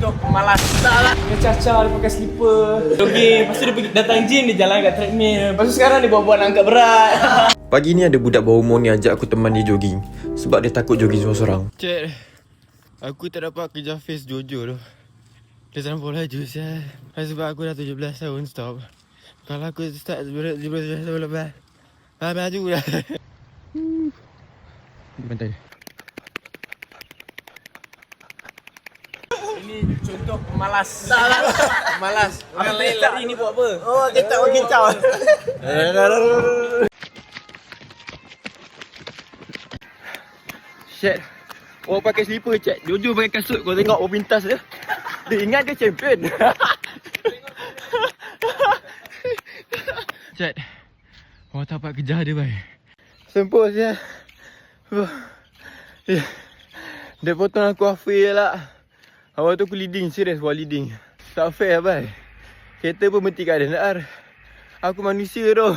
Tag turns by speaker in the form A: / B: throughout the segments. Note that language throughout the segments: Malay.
A: contoh pemalas. Tak lah. Dia caca, dia pakai slipper. Jogging, lepas tu dia pergi datang gym, dia jalan kat treadmill. Lepas tu sekarang dia buat-buat angkat berat.
B: Pagi ni ada budak bawah umur ni ajak aku teman dia jogging sebab dia takut jogging seorang-seorang.
C: Cik, aku tak dapat kejar face Jojo tu. Dia terlampau laju sial. Sebab aku dah 17 tahun stop. Kalau aku start 17 tahun lepas, laju dah. Bantai.
A: Ini contoh pemalas. Tak lah. Pemalas. Orang lain lari ni buat apa?
D: Oh, kita orang kicau.
C: Shit. Orang pakai slipper cik. Jojo pakai kasut. Kau tengok orang pintas dia. Dia ingat dia champion. Cik. Orang tak dapat kejar dia baik. Sempur sial. Dia potong aku halfway lah. Awal tu aku leading, serius while leading. Tak fair baik. Kereta pun berhenti kat DNR. Aku manusia tu.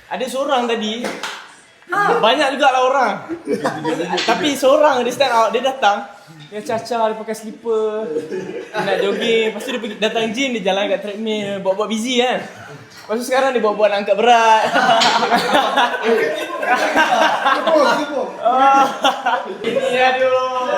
A: Ada seorang tadi. Banyak juga lah orang. Tapi seorang dia stand out, dia datang. Dia caca, dia pakai slipper. Dia nak jogging, lepas tu dia pergi datang gym, dia jalan kat treadmill. Buat-buat busy kan. Lepas tu sekarang dia buat-buat angkat berat. Ini aduh.